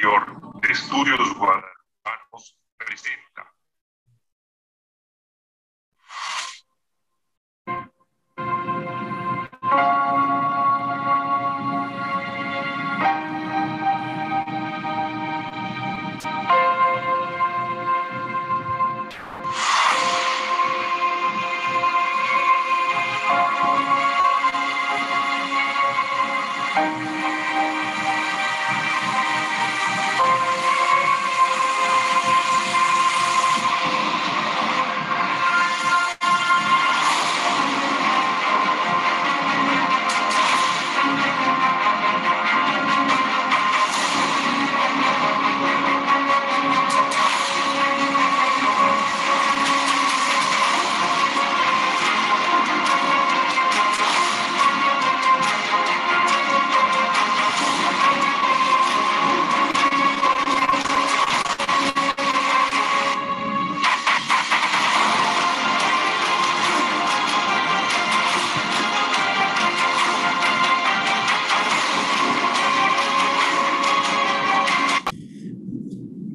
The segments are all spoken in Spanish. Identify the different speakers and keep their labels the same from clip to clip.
Speaker 1: Superior de Estudios Guadalupanos presenta.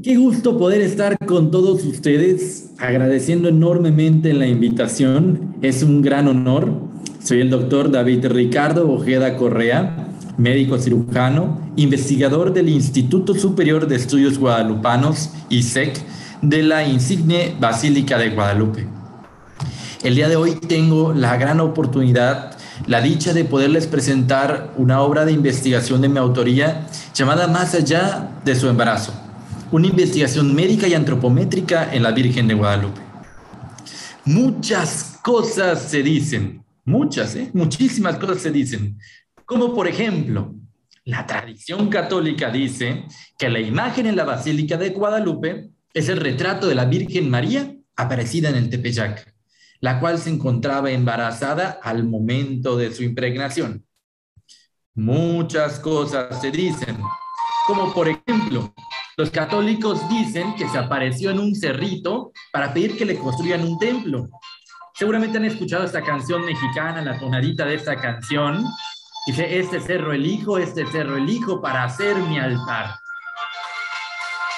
Speaker 2: Qué gusto poder estar con todos ustedes, agradeciendo enormemente la invitación. Es un gran honor. Soy el doctor David Ricardo Ojeda Correa, médico cirujano, investigador del Instituto Superior de Estudios Guadalupanos, ISEC, de la insigne Basílica de Guadalupe. El día de hoy tengo la gran oportunidad, la dicha de poderles presentar una obra de investigación de mi autoría llamada Más allá de su embarazo. Una investigación médica y antropométrica en la Virgen de Guadalupe. Muchas cosas se dicen, muchísimas cosas se dicen, como por ejemplo, la tradición católica dice que la imagen en la Basílica de Guadalupe es el retrato de la Virgen María aparecida en el Tepeyac, la cual se encontraba embarazada al momento de su impregnación. Muchas cosas se dicen, como por ejemplo, los católicos dicen que se apareció en un cerrito para pedir que le construyan un templo. Seguramente han escuchado esta canción mexicana, la tonadita de esta canción. Dice, este cerro elijo para hacer mi altar.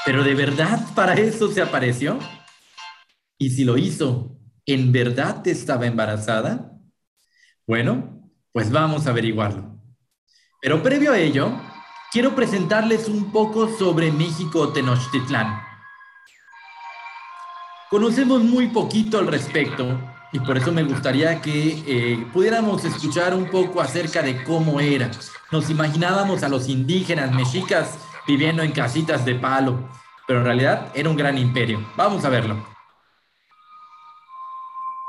Speaker 2: ¿Pero de verdad para eso se apareció? Y si lo hizo, ¿en verdad estaba embarazada? Bueno, pues vamos a averiguarlo. Pero previo a ello, quiero presentarles un poco sobre México Tenochtitlán. Conocemos muy poquito al respecto y por eso me gustaría que pudiéramos escuchar un poco acerca de cómo era. Nos imaginábamos a los indígenas mexicas viviendo en casitas de palo, pero en realidad era un gran imperio. Vamos a verlo.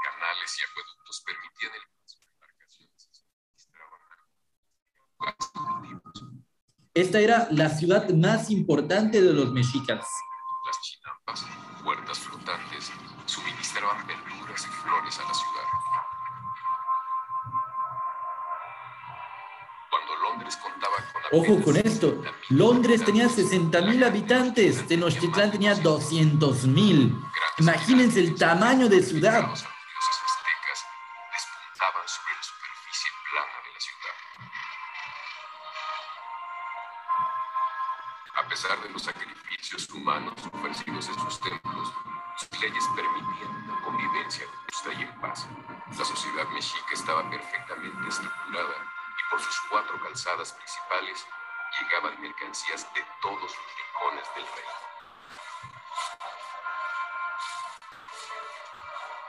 Speaker 1: Canales y acueductos permitían el paso de embarcaciones y suministraban.
Speaker 2: Esta era la ciudad más importante de los mexicas.
Speaker 1: Las chinampas, huertas flotantes, suministraban verduras y flores a la ciudad. Cuando Londres contaba con
Speaker 2: Ojo con esto, Londres tenía 60,000 habitantes, Tenochtitlán tenía 200,000. Imagínense el tamaño de ciudad.
Speaker 1: Los dioses aztecas despuntaban sobre la superficie plana de la ciudad. A pesar de los sacrificios humanos ofrecidos en sus templos, sus leyes permitían una convivencia justa y en paz. La sociedad mexica estaba perfectamente estructurada y por sus 4 calzadas principales llegaban mercancías de todos los rincones del reino.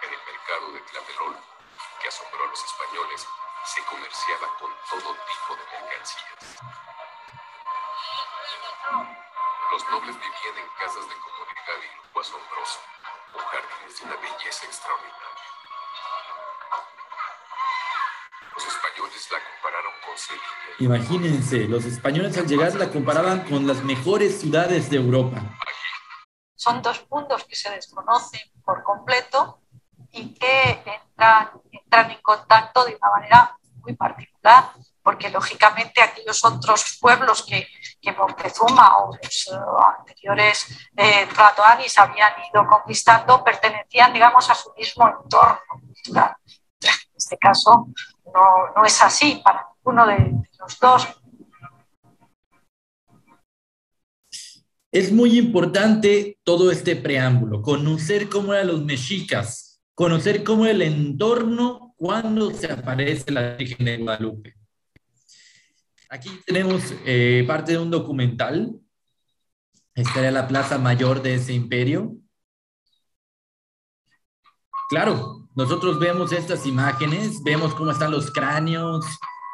Speaker 1: En el mercado de Tlatelolco, que asombró a los españoles, se comerciaba con todo tipo de mercancías. Los nobles vivían en casas de comodidad y lujo asombroso, o jardines de una belleza extraordinaria. Los españoles la compararon con Sevilla.
Speaker 2: Imagínense, los españoles al llegar la comparaban con las mejores ciudades de Europa.
Speaker 3: Son 2 mundos que se desconocen por completo y que entran en contacto de una manera muy particular, porque lógicamente aquellos otros pueblos que Moctezuma o los anteriores tlatoanis habían ido conquistando pertenecían, digamos, a su mismo entorno cultural. En este caso no es así para ninguno de los dos.
Speaker 2: Es muy importante todo este preámbulo, conocer cómo eran los mexicas, conocer cómo era el entorno cuando se aparece la Virgen de Guadalupe. Aquí tenemos parte de un documental. Esta era la plaza mayor de ese imperio. Claro, nosotros vemos estas imágenes, vemos cómo están los cráneos,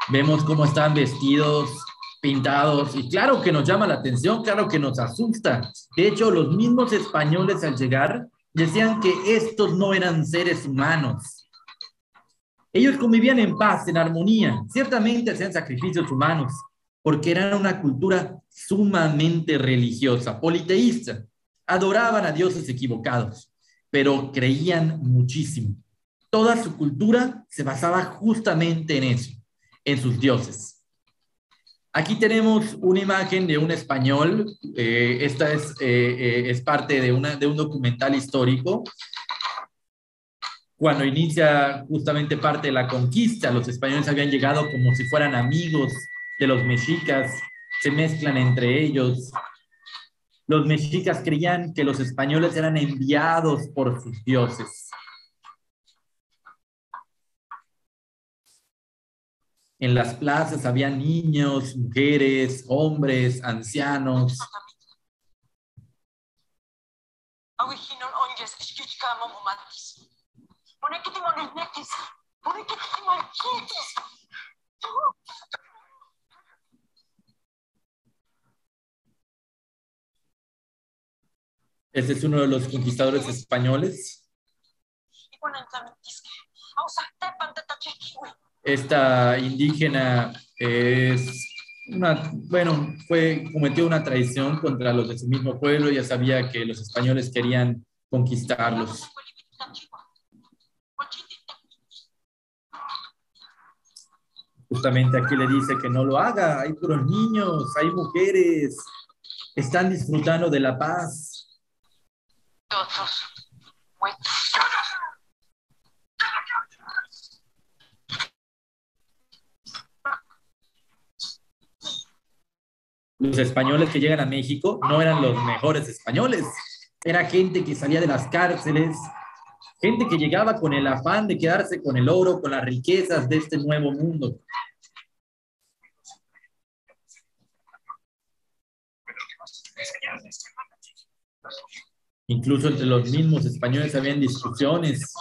Speaker 2: vemos cómo están vestidos, pintados, y claro que nos llama la atención, claro que nos asusta. De hecho, los mismos españoles al llegar decían que estos no eran seres humanos. Ellos convivían en paz, en armonía, ciertamente hacían sacrificios humanos, porque eran una cultura sumamente religiosa, politeísta, adoraban a dioses equivocados, pero creían muchísimo. Toda su cultura se basaba justamente en eso, en sus dioses. Aquí tenemos una imagen de un español, esta es parte de un documental histórico. Cuando inicia justamente parte de la conquista, los españoles habían llegado como si fueran amigos de los mexicas, se mezclan entre ellos. Los mexicas creían que los españoles eran enviados por sus dioses. En las plazas había niños, mujeres, hombres, ancianos. Este es uno de los conquistadores españoles. Esta indígena cometió una traición contra los de su mismo pueblo. Ya sabía que los españoles querían conquistarlos. Justamente aquí le dice que no lo haga. Hay puros niños, hay mujeres, están disfrutando de la paz. Los españoles que llegan a México no eran los mejores españoles. Era gente que salía de las cárceles, gente que llegaba con el afán de quedarse con el oro, con las riquezas de este nuevo mundo. Incluso entre los mismos españoles habían discusiones.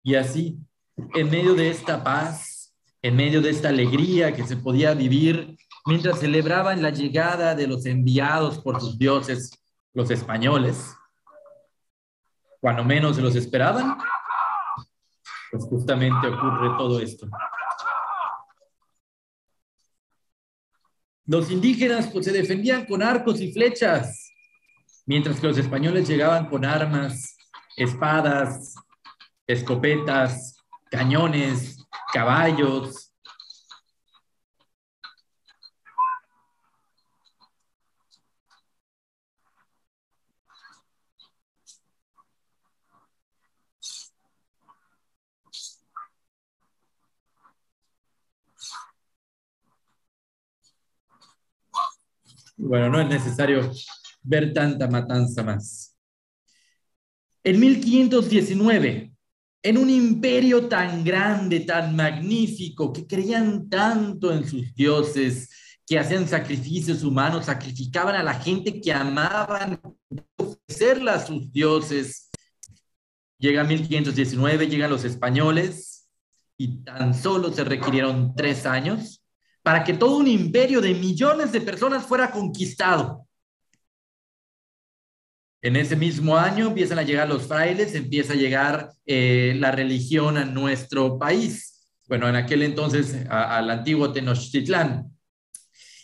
Speaker 2: Y así, en medio de esta paz, en medio de esta alegría que se podía vivir, mientras celebraban la llegada de los enviados por sus dioses, los españoles, cuando menos se los esperaban, pues justamente ocurre todo esto. Los indígenas pues se defendían con arcos y flechas, mientras que los españoles llegaban con armas, espadas, escopetas, cañones, caballos. Bueno, no es necesario ver tanta matanza más. En 1519, en un imperio tan grande, tan magnífico, que creían tanto en sus dioses, que hacían sacrificios humanos, sacrificaban a la gente que amaban, ofrecerla a sus dioses. Llega 1519, llegan los españoles y tan solo se requirieron 3 años para que todo un imperio de millones de personas fuera conquistado. En ese mismo año empiezan a llegar los frailes, empieza a llegar la religión a nuestro país. Bueno, en aquel entonces al antiguo Tenochtitlán.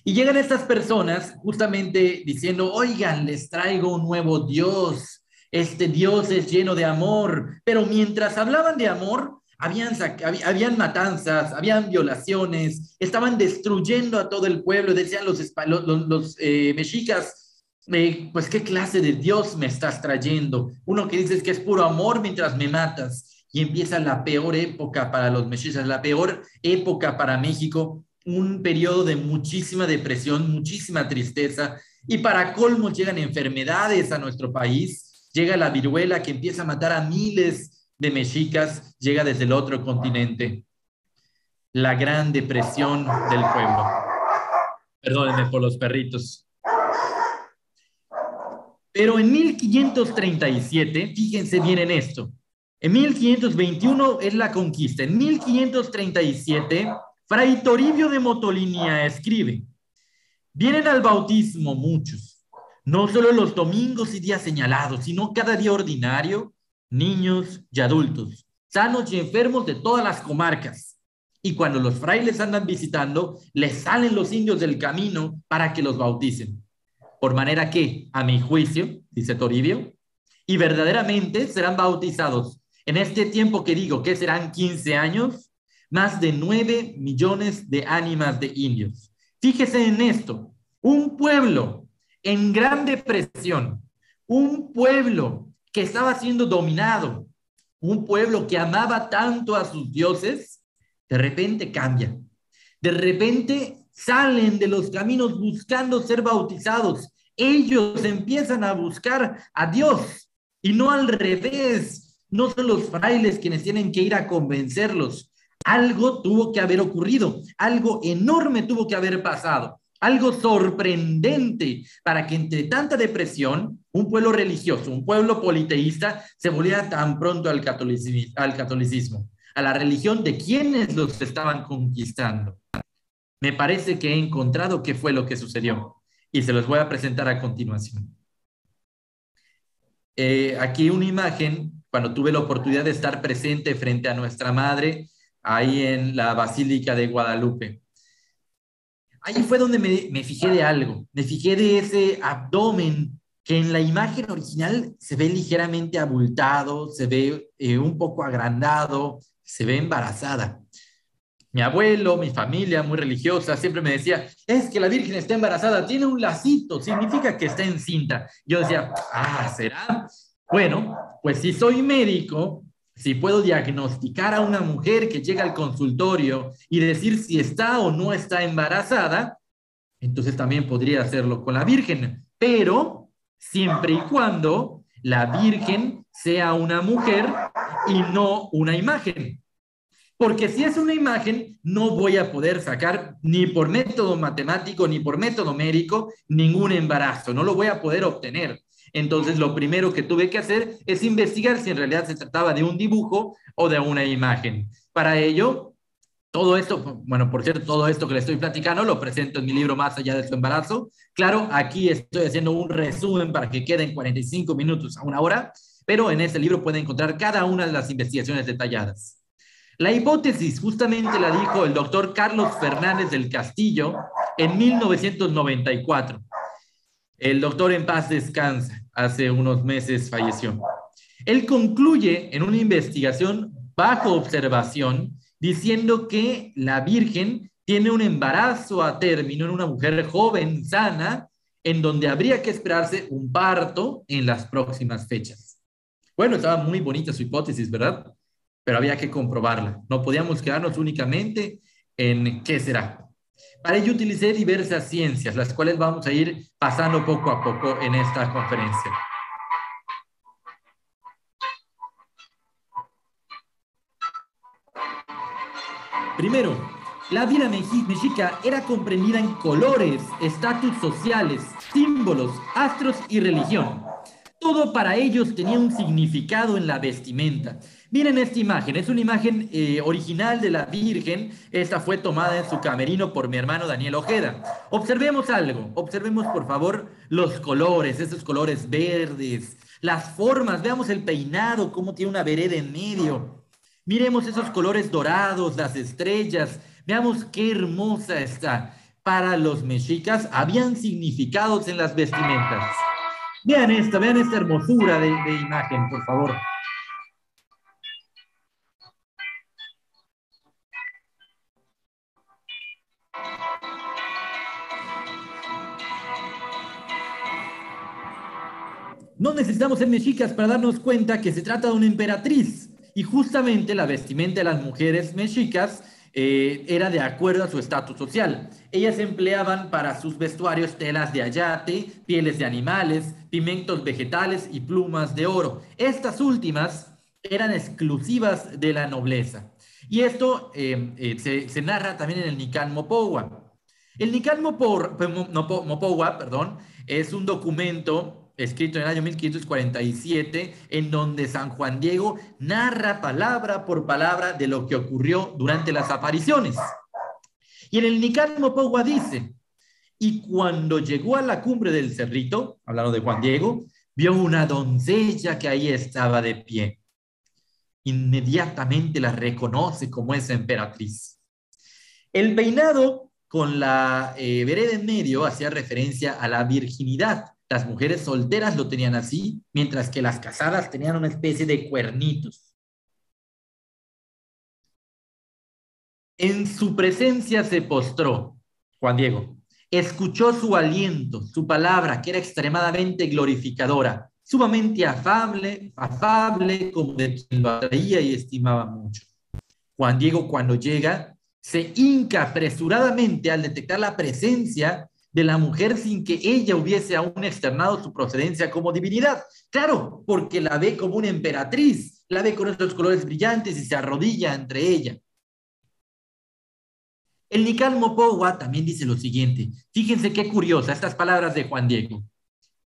Speaker 2: Y llegan estas personas justamente diciendo, oigan, les traigo un nuevo Dios. Este Dios es lleno de amor. Pero mientras hablaban de amor, habían matanzas, habían violaciones, estaban destruyendo a todo el pueblo. Decían los mexicas, pues qué clase de Dios me estás trayendo. Uno que dices que es puro amor mientras me matas. Y empieza la peor época para los mexicas, la peor época para México, un periodo de muchísima depresión, muchísima tristeza, y para colmo llegan enfermedades a nuestro país, llega la viruela que empieza a matar a miles de mexicas, llega desde el otro continente, la gran depresión del pueblo. Perdónenme por los perritos. Pero en 1537, fíjense bien en esto, en 1521 es la conquista, en 1537, Fray Toribio de Motolinía escribe: vienen al bautismo muchos, no solo los domingos y días señalados, sino cada día ordinario, niños y adultos, sanos y enfermos de todas las comarcas. Y cuando los frailes andan visitando, les salen los indios del camino para que los bauticen. Por manera que, a mi juicio, dice Toribio, y verdaderamente serán bautizados en este tiempo que digo que serán 15 años, más de 9 millones de ánimas de indios. Fíjese en esto, un pueblo en gran depresión, un pueblo que estaba siendo dominado, un pueblo que amaba tanto a sus dioses, de repente cambia. De repente salen de los caminos buscando ser bautizados. Ellos empiezan a buscar a Dios y no al revés. No son los frailes quienes tienen que ir a convencerlos. Algo tuvo que haber ocurrido, algo enorme tuvo que haber pasado, algo sorprendente para que entre tanta depresión, un pueblo religioso, un pueblo politeísta, se volviera tan pronto al catolicismo, a la religión de quienes los estaban conquistando. Me parece que he encontrado qué fue lo que sucedió y se los voy a presentar a continuación. Aquí una imagen, cuando tuve la oportunidad de estar presente frente a nuestra madre, ahí en la Basílica de Guadalupe. Ahí fue donde me fijé de algo, me fijé de ese abdomen que en la imagen original se ve ligeramente abultado, se ve un poco agrandado, se ve embarazada. Mi abuelo, mi familia muy religiosa, siempre me decía, es que la Virgen está embarazada, tiene un lacito, significa que está encinta. Yo decía, ¿será? Bueno, pues si soy médico, si puedo diagnosticar a una mujer que llega al consultorio y decir si está o no está embarazada, entonces también podría hacerlo con la Virgen, pero siempre y cuando la Virgen sea una mujer y no una imagen. Porque si es una imagen, no voy a poder sacar ni por método matemático ni por método médico ningún embarazo, no lo voy a poder obtener. Entonces, lo primero que tuve que hacer es investigar si en realidad se trataba de un dibujo o de una imagen. Para ello, todo esto, bueno, por cierto, todo esto que le estoy platicando lo presento en mi libro Más allá de su embarazo. Claro, aquí estoy haciendo un resumen para que queden 45 minutos a una hora, pero en este libro pueden encontrar cada una de las investigaciones detalladas. La hipótesis justamente la dijo el doctor Carlos Fernández del Castillo en 1994. El doctor en paz descansa, hace unos meses falleció. Él concluye en una investigación bajo observación diciendo que la Virgen tiene un embarazo a término en una mujer joven, sana, en donde habría que esperarse un parto en las próximas fechas. Bueno, estaba muy bonita su hipótesis, ¿verdad? Pero había que comprobarla. No podíamos quedarnos únicamente en qué será. Para ello utilicé diversas ciencias, las cuales vamos a ir pasando poco a poco en esta conferencia. Primero, la vida mexica era comprendida en colores, estatus sociales, símbolos, astros y religión. Todo para ellos tenía un significado en la vestimenta. Miren esta imagen, es una imagen original de la Virgen. Esta fue tomada en su camerino por mi hermano Daniel Ojeda. Observemos algo, observemos por favor los colores, esos colores verdes, las formas, veamos el peinado, cómo tiene una vereda en medio. Miremos esos colores dorados, las estrellas, veamos qué hermosa está. Para los mexicas habían significados en las vestimentas. Vean esta hermosura de imagen, por favor. No necesitamos ser mexicas para darnos cuenta que se trata de una emperatriz. Y justamente la vestimenta de las mujeres mexicas era de acuerdo a su estatus social. Ellas empleaban para sus vestuarios telas de ayate, pieles de animales, pigmentos vegetales y plumas de oro. Estas últimas eran exclusivas de la nobleza. Y esto se narra también en el Nican Mopohua. El Nican Mopohua, perdón, es un documento escrito en el año 1547 en donde San Juan Diego narra palabra por palabra de lo que ocurrió durante las apariciones. Y en el Nican Mopohua dice, y cuando llegó a la cumbre del cerrito, hablando de Juan Diego, vio una doncella que ahí estaba de pie. Inmediatamente la reconoce como esa emperatriz. El peinado con la vereda en medio hacía referencia a la virginidad. Las mujeres solteras lo tenían así, mientras que las casadas tenían una especie de cuernitos. En su presencia se postró Juan Diego. Escuchó su aliento, su palabra, que era extremadamente glorificadora, sumamente afable, como de quien lo atraía y estimaba mucho. Juan Diego, cuando llega, se hinca apresuradamente al detectar la presencia de la mujer sin que ella hubiese aún externado su procedencia como divinidad. Claro, porque la ve como una emperatriz, la ve con estos colores brillantes y se arrodilla entre ella. El Nican Mopohua también dice lo siguiente. Fíjense qué curiosa estas palabras de Juan Diego.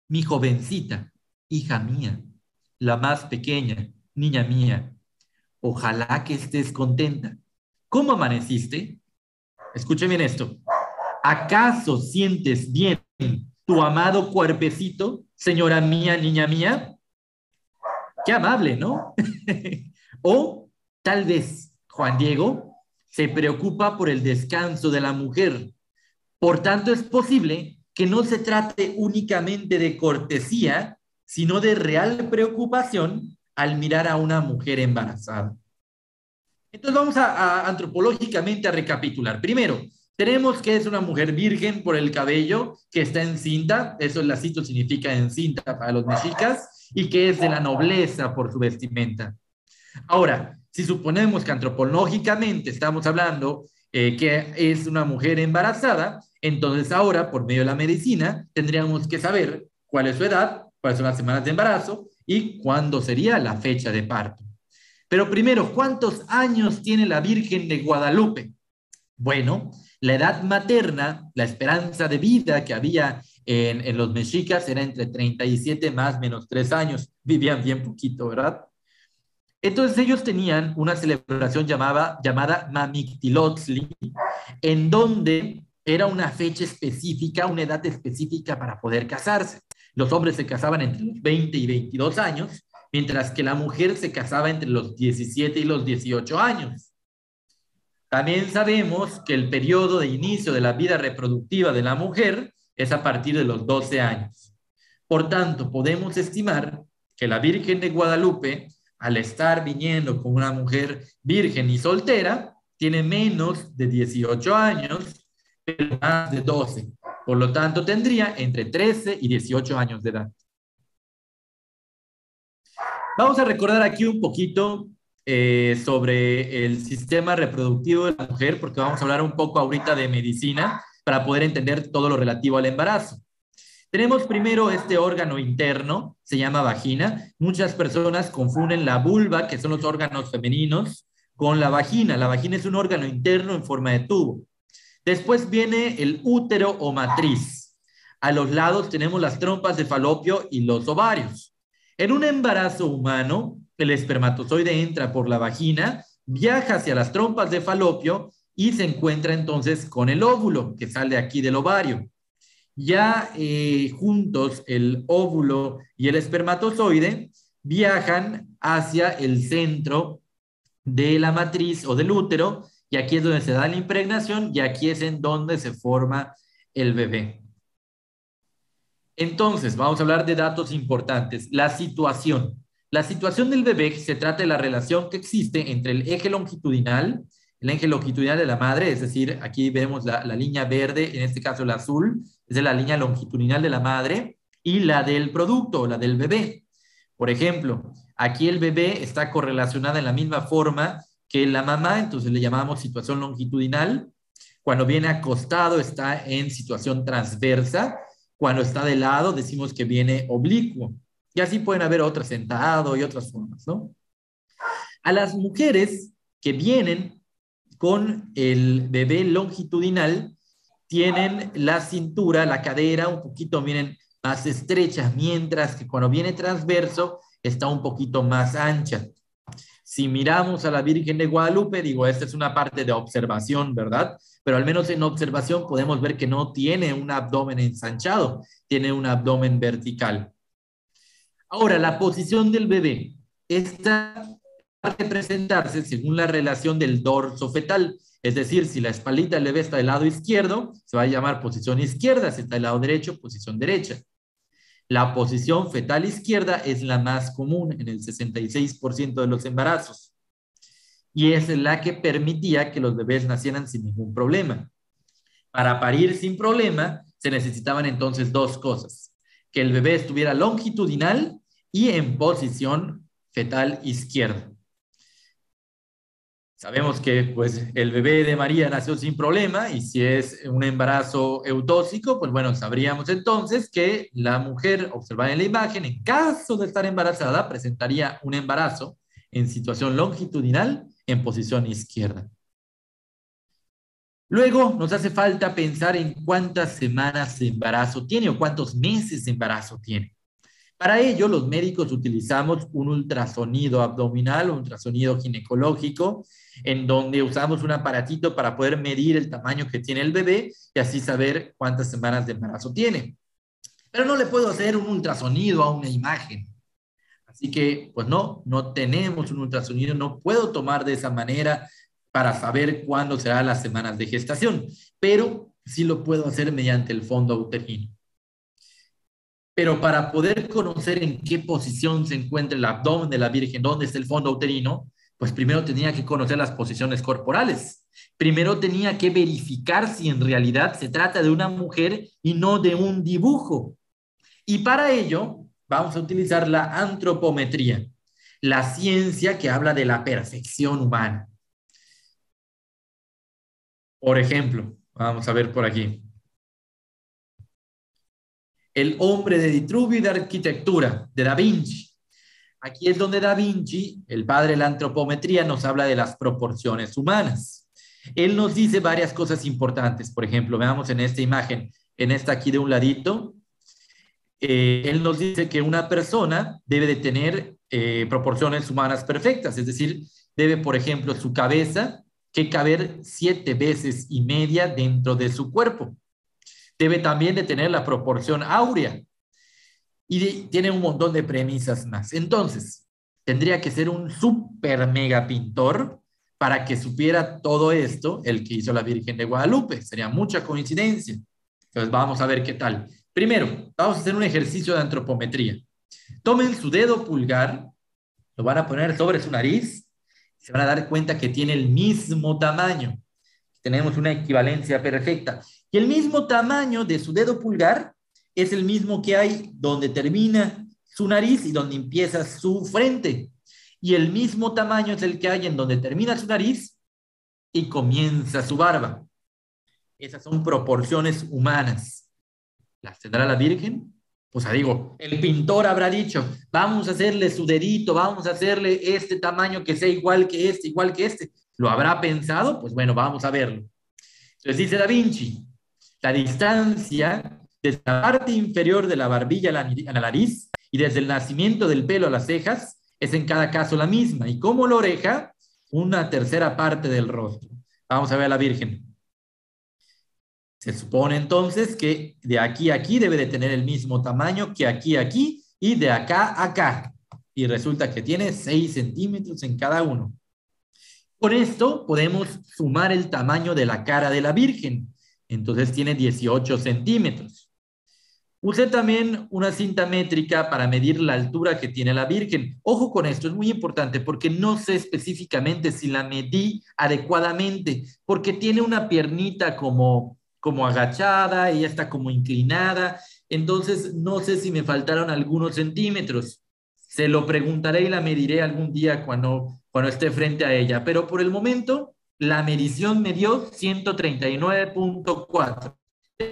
Speaker 2: Mi jovencita, hija mía, la más pequeña, niña mía, ojalá que estés contenta. ¿Cómo amaneciste? Escuchen bien esto. ¿Acaso sientes bien tu amado cuerpecito, señora mía, niña mía? Qué amable, ¿no? O tal vez Juan Diego se preocupa por el descanso de la mujer. Por tanto, es posible que no se trate únicamente de cortesía, sino de real preocupación al mirar a una mujer embarazada. Entonces vamos antropológicamente a recapitular. Primero, tenemos que es una mujer virgen por el cabello, que está encinta, eso el lacito significa encinta para los mexicas, y que es de la nobleza por su vestimenta. Ahora, si suponemos que antropológicamente estamos hablando que es una mujer embarazada, entonces ahora, por medio de la medicina, tendríamos que saber cuál es su edad, cuáles son las semanas de embarazo y cuándo sería la fecha de parto. Pero primero, ¿cuántos años tiene la Virgen de Guadalupe? Bueno, la edad materna, la esperanza de vida que había en los mexicas era entre 37 más menos 3 años. Vivían bien poquito, ¿verdad? Entonces ellos tenían una celebración llamada Mamictilotzli, en donde era una fecha específica, una edad específica para poder casarse. Los hombres se casaban entre los 20 y 22 años, mientras que la mujer se casaba entre los 17 y los 18 años. También sabemos que el periodo de inicio de la vida reproductiva de la mujer es a partir de los 12 años. Por tanto, podemos estimar que la Virgen de Guadalupe, al estar viniendo como una mujer virgen y soltera, tiene menos de 18 años, pero más de 12. Por lo tanto, tendría entre 13 y 18 años de edad. Vamos a recordar aquí un poquito sobre el sistema reproductivo de la mujer, porque vamos a hablar un poco ahorita de medicina para poder entender todo lo relativo al embarazo. Tenemos primero este órgano interno, se llama vagina. Muchas personas confunden la vulva, que son los órganos femeninos, con la vagina. La vagina es un órgano interno en forma de tubo. Después viene el útero o matriz. A los lados tenemos las trompas de falopio y los ovarios. En un embarazo humano, el espermatozoide entra por la vagina, viaja hacia las trompas de falopio y se encuentra entonces con el óvulo que sale aquí del ovario. Ya juntos el óvulo y el espermatozoide viajan hacia el centro de la matriz o del útero y aquí es donde se da la impregnación y aquí es en donde se forma el bebé. Entonces, vamos a hablar de datos importantes. La situación. La situación del bebé se trata de la relación que existe entre el eje longitudinal de la madre, es decir, aquí vemos la línea verde, en este caso el azul, es la línea longitudinal de la madre, y la del producto, la del bebé. Por ejemplo, aquí el bebé está correlacionado en la misma forma que la mamá, entonces le llamamos situación longitudinal. Cuando viene acostado está en situación transversa. Cuando está de lado decimos que viene oblicuo. Y así pueden haber otras, sentado y otras formas, ¿no? A las mujeres que vienen con el bebé longitudinal, tienen la cintura, la cadera un poquito, miren, más estrecha, mientras que cuando viene transverso está un poquito más ancha. Si miramos a la Virgen de Guadalupe, digo, esta es una parte de observación, ¿verdad? Pero al menos en observación podemos ver que no tiene un abdomen ensanchado, tiene un abdomen vertical. Ahora, la posición del bebé. Esta va a representarse según la relación del dorso fetal. Es decir, si la espaldita del bebé está del lado izquierdo, se va a llamar posición izquierda. Si está del lado derecho, posición derecha. La posición fetal izquierda es la más común en el 66% de los embarazos. Y es la que permitía que los bebés nacieran sin ningún problema. Para parir sin problema, se necesitaban entonces dos cosas. Que el bebé estuviera longitudinal y en posición fetal izquierda. Sabemos que pues, el bebé de María nació sin problema y si es un embarazo eutóxico, pues bueno, sabríamos entonces que la mujer observada en la imagen, en caso de estar embarazada, presentaría un embarazo en situación longitudinal en posición izquierda. Luego nos hace falta pensar en cuántas semanas de embarazo tiene o cuántos meses de embarazo tiene. Para ello, los médicos utilizamos un ultrasonido abdominal, un ultrasonido ginecológico, en donde usamos un aparatito para poder medir el tamaño que tiene el bebé y así saber cuántas semanas de embarazo tiene. Pero no le puedo hacer un ultrasonido a una imagen. Así que, pues no tenemos un ultrasonido, no puedo tomar de esa manera para saber cuándo serán las semanas de gestación, pero sí lo puedo hacer mediante el fondo uterino. Pero para poder conocer en qué posición se encuentra el abdomen de la Virgen, dónde está el fondo uterino, pues primero tenía que conocer las posiciones corporales. Primero tenía que verificar si en realidad se trata de una mujer y no de un dibujo. Y para ello vamos a utilizar la antropometría, la ciencia que habla de la perfección humana. Por ejemplo, vamos a ver por aquí. El hombre de Vitruvio y de arquitectura, de Da Vinci. Aquí es donde Da Vinci, el padre de la antropometría, nos habla de las proporciones humanas. Él nos dice varias cosas importantes. Por ejemplo, veamos en esta imagen, en esta aquí de un ladito, él nos dice que una persona debe de tener proporciones humanas perfectas, es decir, debe, por ejemplo, su cabeza que caber 7,5 veces dentro de su cuerpo. Debe también de tener la proporción áurea y tiene un montón de premisas más. Entonces, tendría que ser un súper mega pintor para que supiera todo esto el que hizo la Virgen de Guadalupe. Sería mucha coincidencia. Entonces, vamos a ver qué tal. Primero, vamos a hacer un ejercicio de antropometría. Tomen su dedo pulgar, lo van a poner sobre su nariz, se van a dar cuenta que tiene el mismo tamaño. Tenemos una equivalencia perfecta. Y el mismo tamaño de su dedo pulgar es el mismo que hay donde termina su nariz y donde empieza su frente. Y el mismo tamaño es el que hay en donde termina su nariz y comienza su barba. Esas son proporciones humanas. ¿Las tendrá la Virgen? Pues digo, el pintor habrá dicho, vamos a hacerle su dedito, vamos a hacerle este tamaño que sea igual que este, igual que este. ¿Lo habrá pensado? Pues bueno, vamos a verlo. Entonces dice Da Vinci, la distancia desde la parte inferior de la barbilla a la nariz y desde el nacimiento del pelo a las cejas es en cada caso la misma. Y como la oreja, una tercera parte del rostro. Vamos a ver a la Virgen. Se supone entonces que de aquí a aquí debe de tener el mismo tamaño que aquí a aquí y de acá a acá. Y resulta que tiene 6 centímetros en cada uno. Con esto podemos sumar el tamaño de la cara de la Virgen. Entonces tiene 18 centímetros. Usé también una cinta métrica para medir la altura que tiene la Virgen. Ojo con esto, es muy importante porque no sé específicamente si la medí adecuadamente, porque tiene una piernita como agachada, ella está como inclinada, entonces no sé si me faltaron algunos centímetros. Se lo preguntaré y la mediré algún día cuando esté frente a ella, pero por el momento la medición me dio 139.4.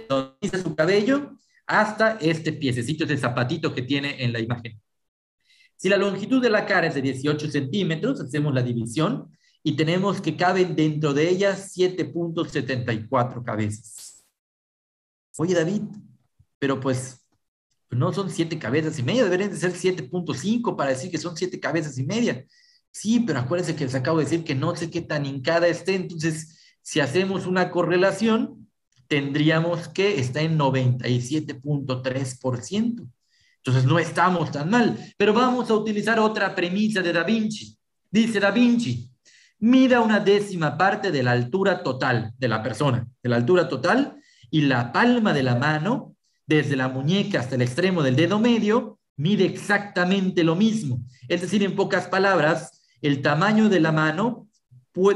Speaker 2: Donde dice su cabello hasta este piececito, este zapatito que tiene en la imagen. Si la longitud de la cara es de 18 centímetros, hacemos la división y tenemos que caben dentro de ella 7.74 cabezas. Oye, David, pero pues no son 7 cabezas y media, deberían de ser 7.5 para decir que son 7 cabezas y media. Sí, pero acuérdense que les acabo de decir que no sé qué tan hincada esté, entonces si hacemos una correlación, tendríamos que estar en 97.3%. Entonces no estamos tan mal, pero vamos a utilizar otra premisa de Da Vinci. Dice Da Vinci, mida una décima parte de la altura total de la persona, de la altura total, y la palma de la mano, desde la muñeca hasta el extremo del dedo medio, mide exactamente lo mismo. Es decir, en pocas palabras, el tamaño de la mano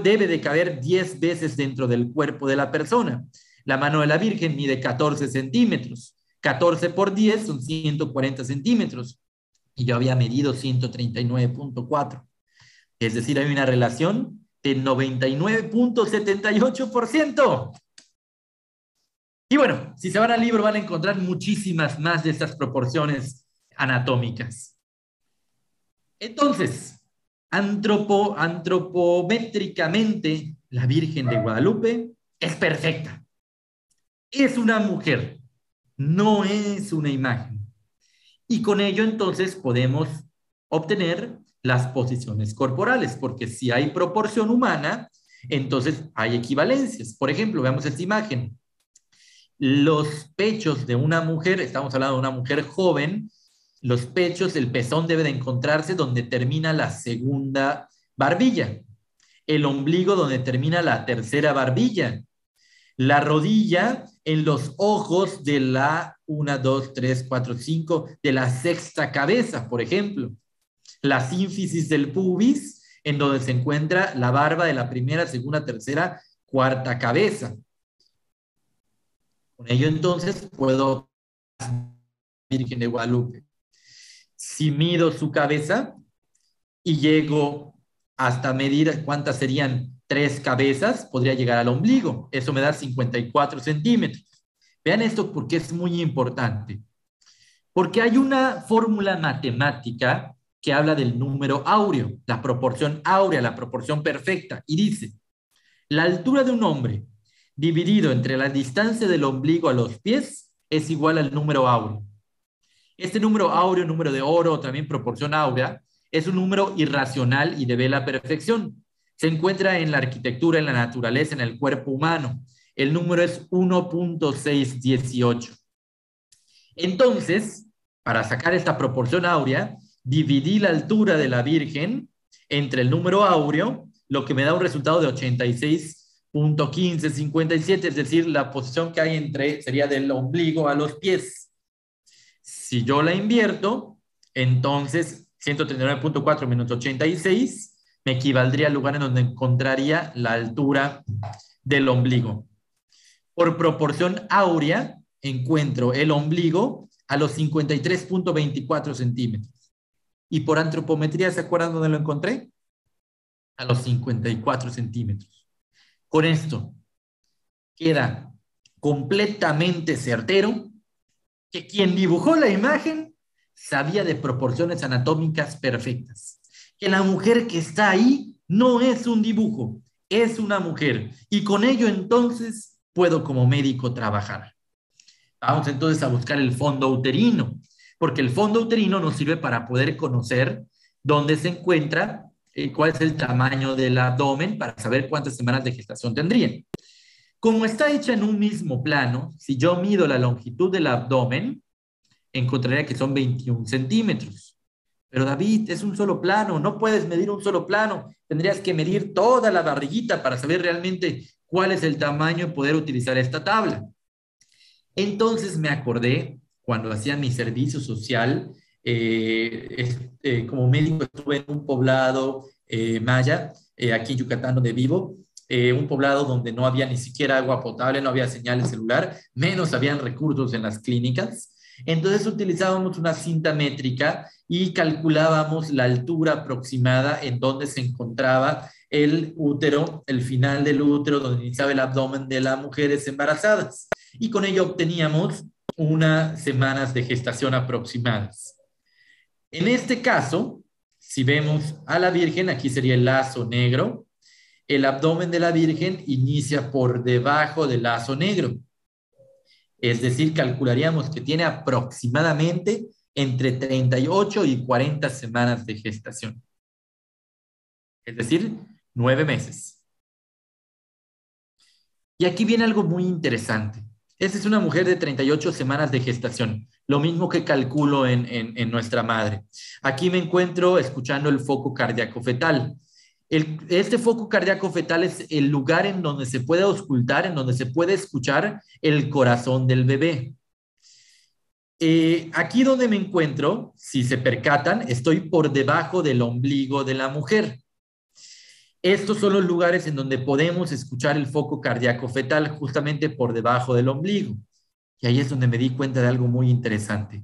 Speaker 2: debe de caber 10 veces dentro del cuerpo de la persona. La mano de la Virgen mide 14 centímetros. 14 por 10 son 140 centímetros. Y yo había medido 139.4. Es decir, hay una relación de 99.78%. Y bueno, si se van al libro van a encontrar muchísimas más de estas proporciones anatómicas. Entonces, antropométricamente, la Virgen de Guadalupe es perfecta. Es una mujer, no es una imagen. Y con ello entonces podemos obtener las posiciones corporales, porque si hay proporción humana, entonces hay equivalencias. Por ejemplo, veamos esta imagen. Los pechos de una mujer, estamos hablando de una mujer joven, los pechos, el pezón debe de encontrarse donde termina la segunda barbilla, el ombligo donde termina la tercera barbilla, la rodilla en los ojos de la 1, 2, 3, 4, 5, de la sexta cabeza, por ejemplo, la sínfisis del pubis, en donde se encuentra la barba de la primera, segunda, tercera, cuarta cabeza. Con ello entonces puedo Virgen de Guadalupe. Si mido su cabeza y llego hasta medir cuántas serían 3 cabezas, podría llegar al ombligo. Eso me da 54 centímetros. Vean esto porque es muy importante. Porque hay una fórmula matemática que habla del número áureo, la proporción áurea, la proporción perfecta, y dice, la altura de un hombre dividido entre la distancia del ombligo a los pies es igual al número áureo. Este número áureo, número de oro, también proporción áurea, es un número irracional y de la perfección. Se encuentra en la arquitectura, en la naturaleza, en el cuerpo humano. El número es 1.618. Entonces, para sacar esta proporción áurea, dividí la altura de la Virgen entre el número áureo, lo que me da un resultado de 86.1557, es decir, la posición que hay entre sería del ombligo a los pies. Si yo la invierto, entonces 139.4 menos 86 me equivaldría al lugar en donde encontraría la altura del ombligo. Por proporción áurea, encuentro el ombligo a los 53.24 centímetros. Y por antropometría, ¿se acuerdan dónde lo encontré? A los 54 centímetros. Con esto queda completamente certero que quien dibujó la imagen sabía de proporciones anatómicas perfectas. Que la mujer que está ahí no es un dibujo, es una mujer. Y con ello entonces puedo como médico trabajar. Vamos entonces a buscar el fondo uterino, porque el fondo uterino nos sirve para poder conocer dónde se encuentra, cuál es el tamaño del abdomen, para saber cuántas semanas de gestación tendrían. Como está hecha en un mismo plano, si yo mido la longitud del abdomen, encontraría que son 21 centímetros. Pero David, es un solo plano, no puedes medir un solo plano, tendrías que medir toda la barriguita para saber realmente cuál es el tamaño y poder utilizar esta tabla. Entonces me acordé, cuando hacía mi servicio social, como médico estuve en un poblado maya, aquí en Yucatán donde vivo, un poblado donde no había ni siquiera agua potable, no había señal de celular, menos habían recursos en las clínicas. Entonces utilizábamos una cinta métrica y calculábamos la altura aproximada en donde se encontraba el útero, el final del útero, donde iniciaba el abdomen de las mujeres embarazadas. Y con ello obteníamos unas semanas de gestación aproximadas. En este caso, si vemos a la Virgen, aquí sería el lazo negro. El abdomen de la Virgen inicia por debajo del lazo negro. Es decir, calcularíamos que tiene aproximadamente entre 38 y 40 semanas de gestación. Es decir, 9 meses. Y aquí viene algo muy interesante. Esta es una mujer de 38 semanas de gestación, lo mismo que calculo en nuestra madre. Aquí me encuentro escuchando el foco cardíaco fetal. Este foco cardíaco fetal es el lugar en donde se puede auscultar, en donde se puede escuchar el corazón del bebé. Aquí donde me encuentro, si se percatan, estoy por debajo del ombligo de la mujer. Estos son los lugares en donde podemos escuchar el foco cardíaco fetal, justamente por debajo del ombligo. Y ahí es donde me di cuenta de algo muy interesante.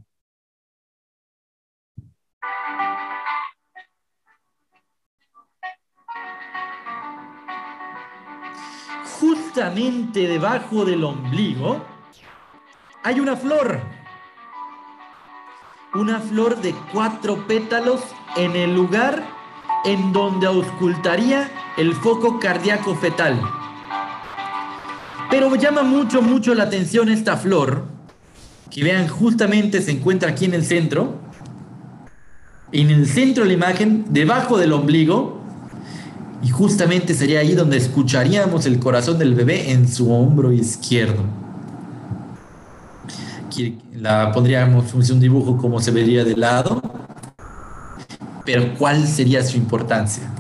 Speaker 2: Justamente debajo del ombligo hay una flor. Una flor de 4 pétalos en el lugar en donde auscultaría el foco cardíaco fetal. Pero me llama mucho la atención esta flor, que vean, justamente se encuentra aquí en el centro, de la imagen, debajo del ombligo, y justamente sería ahí donde escucharíamos el corazón del bebé en su hombro izquierdo. Aquí la pondríamos un dibujo como se vería de lado, pero ¿cuál sería su importancia?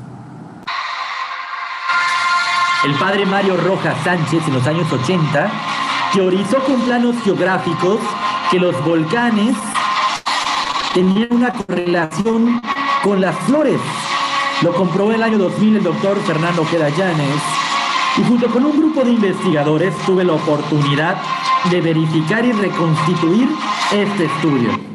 Speaker 2: El padre Mario Rojas Sánchez, en los años 80, teorizó con planos geográficos que los volcanes tenían una correlación con las flores. Lo comprobó en el año 2000 el doctor Fernando Ojeda Llanes, y junto con un grupo de investigadores tuve la oportunidad de verificar y reconstituir este estudio.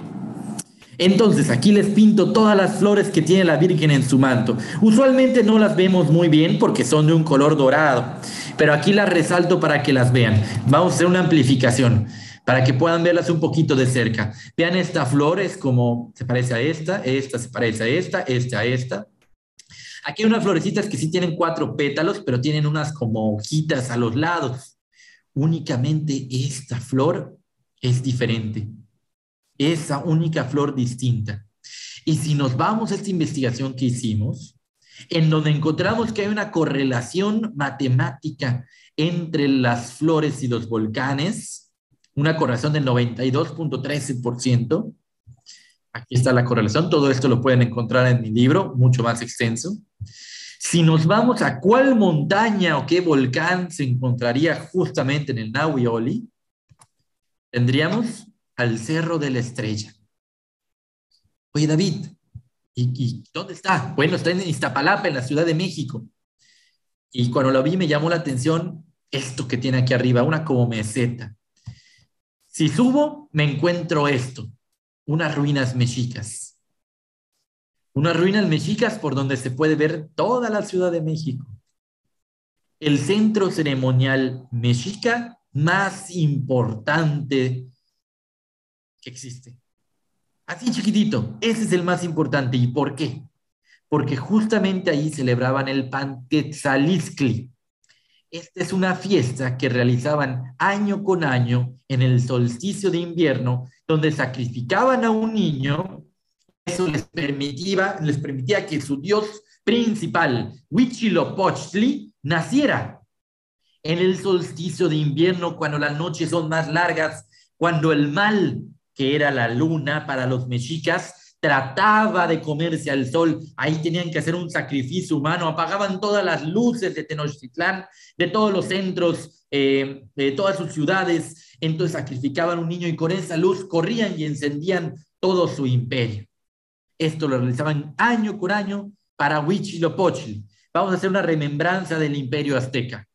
Speaker 2: Entonces, aquí les pinto todas las flores que tiene la Virgen en su manto. Usualmente no las vemos muy bien porque son de un color dorado, pero aquí las resalto para que las vean. Vamos a hacer una amplificación para que puedan verlas un poquito de cerca. Vean, esta flor es como, se parece a esta se parece a esta a esta. Aquí hay unas florecitas que sí tienen 4 pétalos, pero tienen unas como hojitas a los lados. Únicamente esta flor es diferente. Esa única flor distinta. Y si nos vamos a esta investigación que hicimos, en donde encontramos que hay una correlación matemática entre las flores y los volcanes, una correlación del 92.13%, aquí está la correlación, todo esto lo pueden encontrar en mi libro, mucho más extenso. Si nos vamos a cuál montaña o qué volcán se encontraría justamente en el Nahui Oli, tendríamos al Cerro de la Estrella. Oye, David, ¿y dónde está? Bueno, está en Iztapalapa, en la Ciudad de México. Y cuando lo vi me llamó la atención esto que tiene aquí arriba, una como meseta. Si subo, me encuentro esto, unas ruinas mexicas. Unas ruinas mexicas por donde se puede ver toda la Ciudad de México. El centro ceremonial mexica más importante que existe. Así chiquitito, ese es el más importante. ¿Y por qué? Porque justamente ahí celebraban el Panquetzaliztli. Esta es una fiesta que realizaban año con año en el solsticio de invierno, donde sacrificaban a un niño. Eso les permitía que su dios principal, Huitzilopochtli, naciera. En el solsticio de invierno, cuando las noches son más largas, cuando el mal, que era la luna para los mexicas, trataba de comerse al sol, ahí tenían que hacer un sacrificio humano, apagaban todas las luces de Tenochtitlán, de todos los centros, de todas sus ciudades, entonces sacrificaban un niño y con esa luz corrían y encendían todo su imperio. Esto lo realizaban año con año para Huitzilopochtli. Vamos a hacer una remembranza del imperio azteca.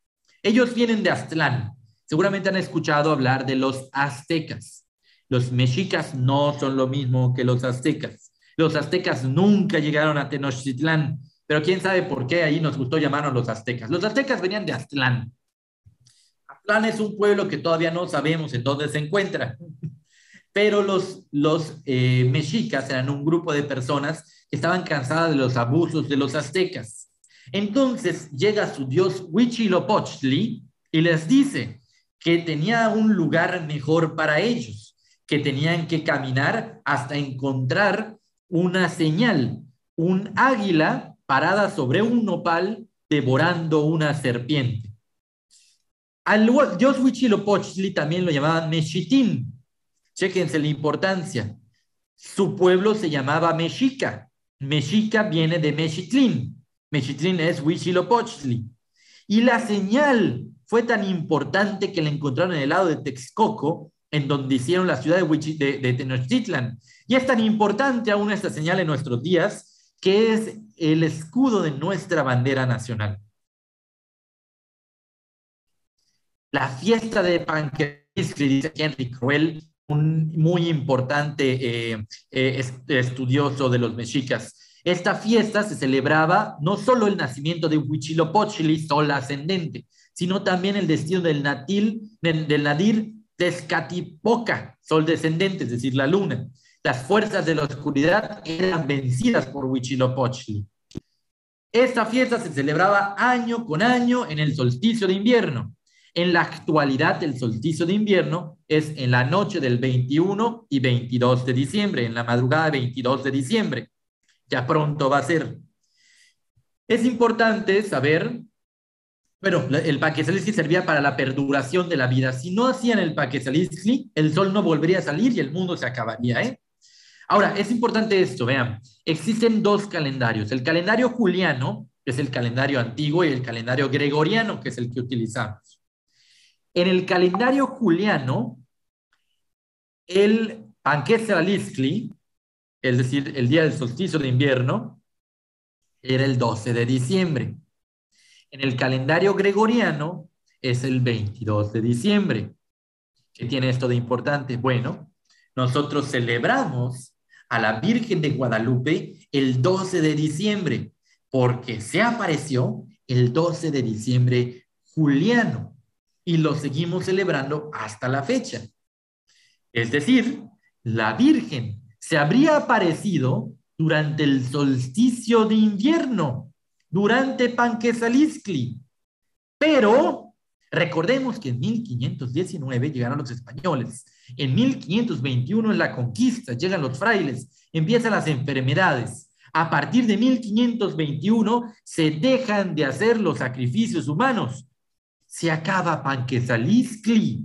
Speaker 2: Ellos vienen de Aztlán. Seguramente han escuchado hablar de los aztecas. Los mexicas no son lo mismo que los aztecas. Los aztecas nunca llegaron a Tenochtitlán, pero quién sabe por qué ahí nos gustó llamarnos los aztecas. Los aztecas venían de Aztlán. Aztlán es un pueblo que todavía no sabemos en dónde se encuentra, pero los mexicas eran un grupo de personas que estaban cansadas de los abusos de los aztecas. Entonces llega su dios Huitzilopochtli y les dice que tenía un lugar mejor para ellos, que tenían que caminar hasta encontrar una señal, un águila parada sobre un nopal devorando una serpiente. Al dios Huitzilopochtli también lo llamaban Mexitín. Chéquense la importancia. Su pueblo se llamaba Mexica. Mexica viene de Mexitlín. Mexitlín es Huitzilopochtli. Y la señal fue tan importante que la encontraron en el lado de Texcoco, en donde hicieron la ciudad de Tenochtitlan. Y es tan importante aún esta señal en nuestros días, que es el escudo de nuestra bandera nacional. La fiesta de Panquequistli, dice Henry Crowell, un muy importante estudioso de los mexicas. Esta fiesta se celebraba no solo el nacimiento de Huitzilopochtli, sol ascendente, sino también el destino del nadir Tezcatlipoca, sol descendente, es decir, la luna. Las fuerzas de la oscuridad eran vencidas por Huitzilopochtli. Esta fiesta se celebraba año con año en el solsticio de invierno. En la actualidad, el solsticio de invierno es en la noche del 21 y 22 de diciembre, en la madrugada del 22 de diciembre. Ya pronto va a ser. Es importante saber, bueno, el Paquetzalistli servía para la perduración de la vida. Si no hacían el Paquetzalistli, el sol no volvería a salir y el mundo se acabaría, ¿eh? Ahora, es importante esto, vean, existen dos calendarios. El calendario juliano, que es el calendario antiguo, y el calendario gregoriano, que es el que utilizamos. En el calendario juliano, el Panquetzalistli, es decir, el día del solsticio de invierno, era el 12 de diciembre. En el calendario gregoriano es el 22 de diciembre. ¿Qué tiene esto de importante? Bueno, nosotros celebramos a la Virgen de Guadalupe el 12 de diciembre, porque se apareció el 12 de diciembre juliano y lo seguimos celebrando hasta la fecha. Es decir, la Virgen se habría aparecido durante el solsticio de invierno, durante Panquetzalistli, pero recordemos que en 1519 llegaron los españoles, en 1521 en la conquista llegan los frailes, empiezan las enfermedades. A partir de 1521 se dejan de hacer los sacrificios humanos. Se acaba Panquetzalistli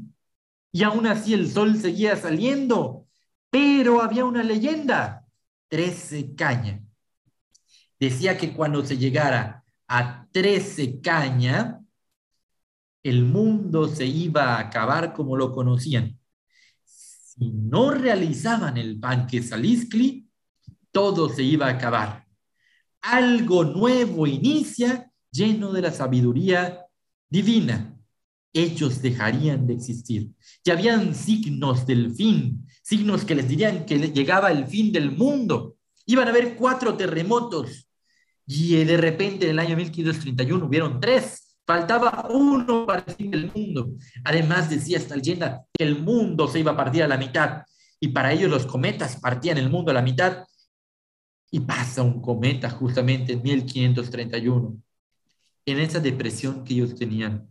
Speaker 2: y aún así el sol seguía saliendo, pero había una leyenda, 13 caña. Decía que cuando se llegara a 13 caña, el mundo se iba a acabar como lo conocían. Si no realizaban el Panquetzalistli, todo se iba a acabar. Algo nuevo inicia lleno de la sabiduría divina. Ellos dejarían de existir. Ya habían signos del fin, signos que les dirían que llegaba el fin del mundo. Iban a haber 4 terremotos y de repente en el año 1531 hubieron 3. Faltaba uno para el fin del mundo. Además decía esta leyenda que el mundo se iba a partir a la mitad y para ellos los cometas partían el mundo a la mitad y pasa un cometa justamente en 1531. En esa depresión que ellos tenían,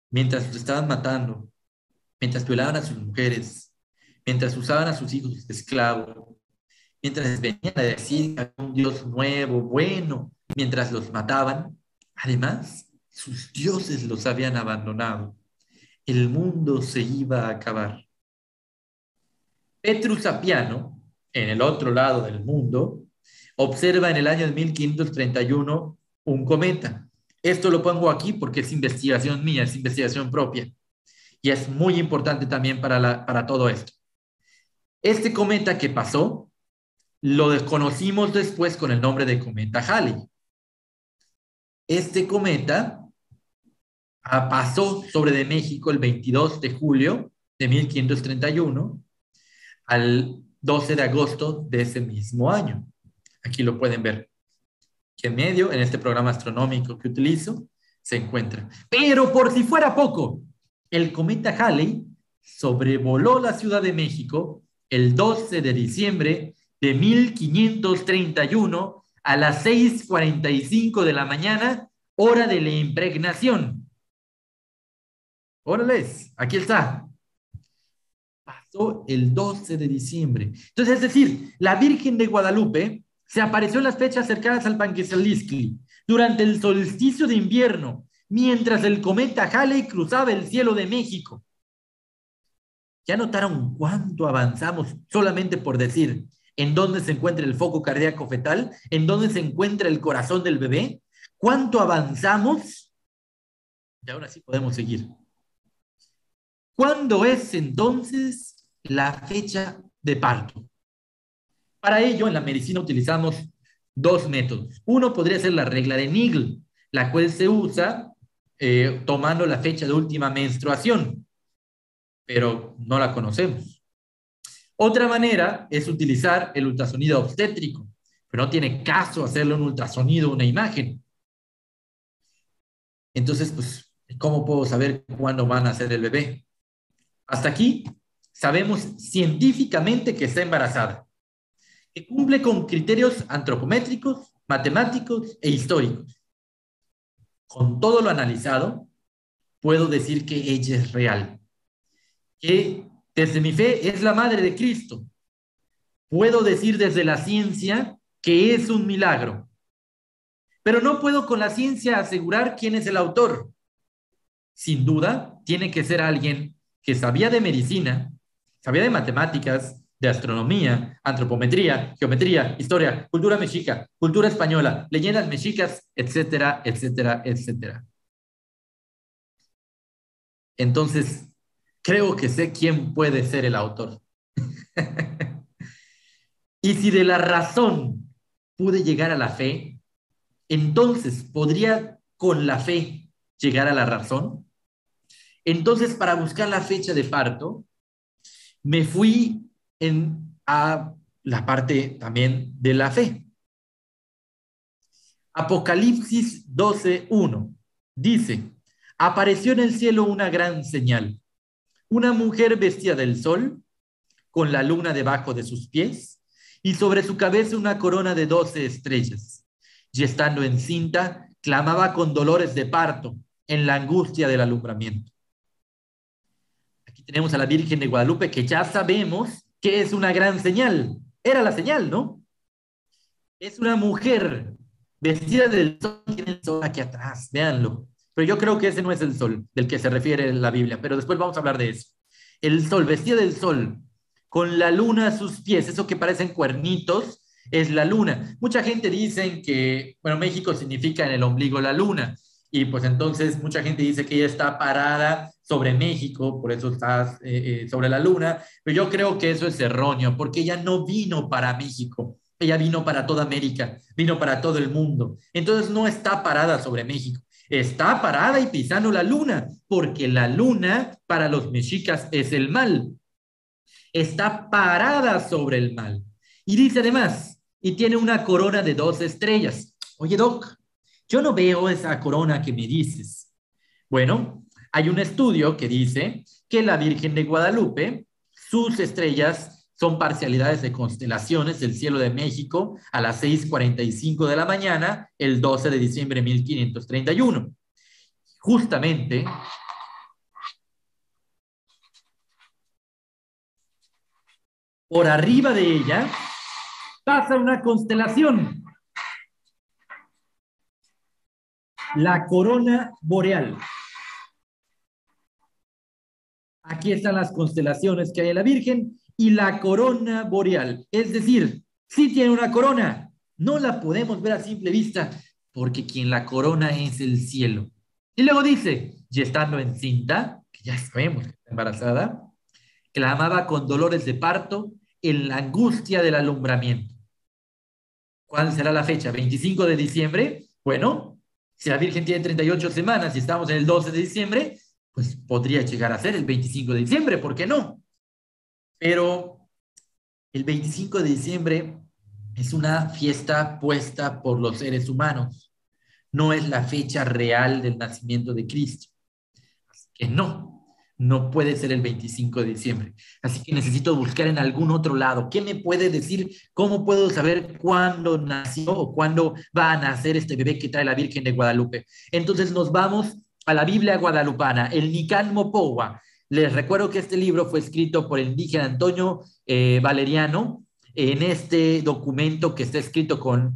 Speaker 2: mientras los estaban matando, mientras violaban a sus mujeres, mientras usaban a sus hijos de esclavos, mientras les venían a decir que había un Dios nuevo, bueno, mientras los mataban, además sus dioses los habían abandonado. El mundo se iba a acabar. Petrus Apiano, en el otro lado del mundo, observa en el año de 1531 un cometa. Esto lo pongo aquí porque es investigación mía, es investigación propia. Y es muy importante también para todo esto. Este cometa que pasó, lo desconocimos después con el nombre de cometa Halley. Este cometa pasó sobre de México el 22 de julio de 1531 al 12 de agosto de ese mismo año. Aquí lo pueden ver. Que en medio, en este programa astronómico que utilizo, se encuentra. Pero por si fuera poco, el cometa Halley sobrevoló la Ciudad de México el 12 de diciembre de 1531 a las 6:45 de la mañana, hora de la impregnación. Órales, aquí está. Pasó el 12 de diciembre. Entonces, es decir, la Virgen de Guadalupe se apareció en las fechas cercanas al Panquetzalistli, durante el solsticio de invierno, mientras el cometa Halley cruzaba el cielo de México. ¿Ya notaron cuánto avanzamos solamente por decir en dónde se encuentra el foco cardíaco fetal, en dónde se encuentra el corazón del bebé? ¿Cuánto avanzamos? Y ahora sí podemos seguir. ¿Cuándo es entonces la fecha de parto? Para ello, en la medicina utilizamos dos métodos. Uno podría ser la regla de Nigel, la cual se usa tomando la fecha de última menstruación, pero no la conocemos. Otra manera es utilizar el ultrasonido obstétrico, pero no tiene caso hacerlo un ultrasonido, una imagen. Entonces, pues, ¿cómo puedo saber cuándo van a nacer el bebé? Hasta aquí sabemos científicamente que está embarazada, que cumple con criterios antropométricos, matemáticos e históricos. Con todo lo analizado, puedo decir que ella es real, que desde mi fe es la madre de Cristo. Puedo decir desde la ciencia que es un milagro, pero no puedo con la ciencia asegurar quién es el autor. Sin duda, tiene que ser alguien que sabía de medicina, sabía de matemáticas, de astronomía, antropometría, geometría, historia, cultura mexica, cultura española, leyendas mexicas, etcétera, etcétera, etcétera. Entonces, creo que sé quién puede ser el autor. Y si de la razón pude llegar a la fe, entonces podría con la fe llegar a la razón. Entonces, para buscar la fecha de parto, me fui a la parte también de la fe. Apocalipsis 12:1 dice: apareció en el cielo una gran señal, una mujer vestida del sol, con la luna debajo de sus pies, y sobre su cabeza una corona de 12 estrellas. Y estando encinta, clamaba con dolores de parto, en la angustia del alumbramiento. Aquí tenemos a la Virgen de Guadalupe, que ya sabemos que es una gran señal. Era la señal, ¿no? Es una mujer vestida del sol, tiene el sol aquí atrás, véanlo. Pero yo creo que ese no es el sol del que se refiere la Biblia, pero después vamos a hablar de eso. El sol, vestida del sol, con la luna a sus pies, eso que parecen cuernitos, es la luna. Mucha gente dice que, bueno, México significa en el ombligo la luna, y pues entonces mucha gente dice que ella está parada sobre México, por eso está sobre la luna, pero yo creo que eso es erróneo, porque ella no vino para México, ella vino para toda América, vino para todo el mundo. Entonces no está parada sobre México, está parada y pisando la luna, porque la luna para los mexicas es el mal. Está parada sobre el mal. Y dice además, y tiene una corona de 12 estrellas. Oye, Doc, yo no veo esa corona que me dices. Bueno, hay un estudio que dice que la Virgen de Guadalupe, sus estrellas son parcialidades de constelaciones del cielo de México a las 6:45 de la mañana, el 12 de diciembre de 1531. Justamente, por arriba de ella pasa una constelación, la corona boreal. Aquí están las constelaciones que hay en la Virgen y la corona boreal. Es decir, sí tiene una corona, no la podemos ver a simple vista porque quien la corona es el cielo. Y luego dice, y estando encinta, que ya sabemos que está embarazada, clamaba con dolores de parto en la angustia del alumbramiento. ¿Cuál será la fecha? ¿25 de diciembre? Bueno, si la Virgen tiene 38 semanas y estamos en el 12 de diciembre, pues podría llegar a ser el 25 de diciembre, ¿por qué no? Pero El 25 de diciembre es una fiesta puesta por los seres humanos. No es la fecha real del nacimiento de Cristo. Así que no puede ser el 25 de diciembre. Así que necesito buscar en algún otro lado. ¿Qué me puede decir? ¿Cómo puedo saber cuándo nació o cuándo va a nacer este bebé que trae la Virgen de Guadalupe? Entonces nos vamos a la Biblia guadalupana, el Nican Mopowa. Les recuerdo que este libro fue escrito por el indígena Antonio Valeriano. En este documento que está escrito con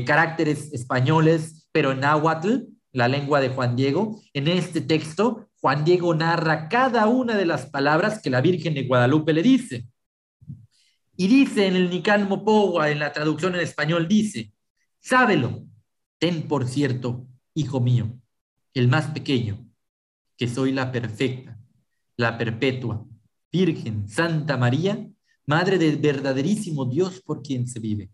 Speaker 2: caracteres españoles, pero en náhuatl, la lengua de Juan Diego, en este texto, Juan Diego narra cada una de las palabras que la Virgen de Guadalupe le dice. Y dice en el Nican Mopowa, en la traducción en español, dice, sábelo, ten por cierto, hijo mío, el más pequeño, que soy la perfecta, la perpetua, Virgen Santa María, Madre del verdaderísimo Dios por quien se vive.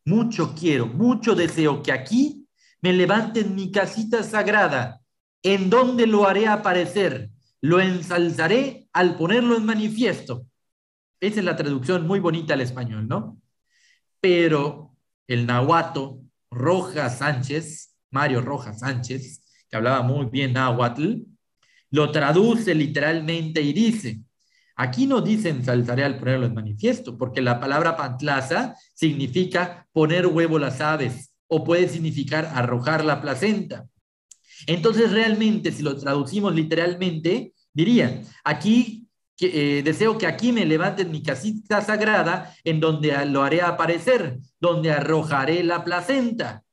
Speaker 2: Mucho quiero, mucho deseo que aquí me levanten mi casita sagrada, en donde lo haré aparecer, lo ensalzaré al ponerlo en manifiesto. Esa es la traducción muy bonita al español, ¿no? Pero el nahuatl Rojas Sánchez, Mario Rojas Sánchez, que hablaba muy bien náhuatl, lo traduce literalmente y dice, aquí no dice ensalzaré al ponerlo en manifiesto, porque la palabra pantlaza significa poner huevo las aves, o puede significar arrojar la placenta. Entonces, realmente, si lo traducimos literalmente, diría, aquí deseo que aquí me levanten mi casita sagrada, en donde lo haré aparecer, donde arrojaré la placenta.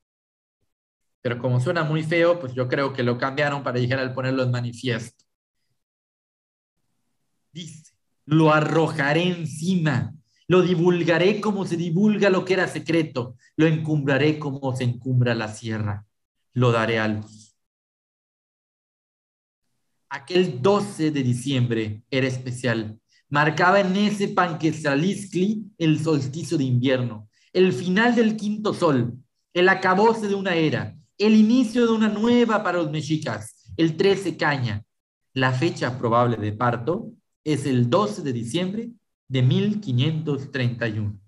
Speaker 2: Pero como suena muy feo, pues yo creo que lo cambiaron para llegar al ponerlo en manifiesto. Dice, lo arrojaré encima, lo divulgaré como se divulga lo que era secreto, lo encumbraré como se encumbra la sierra, lo daré a luz. Aquel 12 de diciembre era especial. Marcaba en ese Panquetzaliztli el solsticio de invierno, el final del quinto sol, el acabose de una era, el inicio de una nueva para los mexicas, el 13 caña. La fecha probable de parto es el 12 de diciembre de 1531.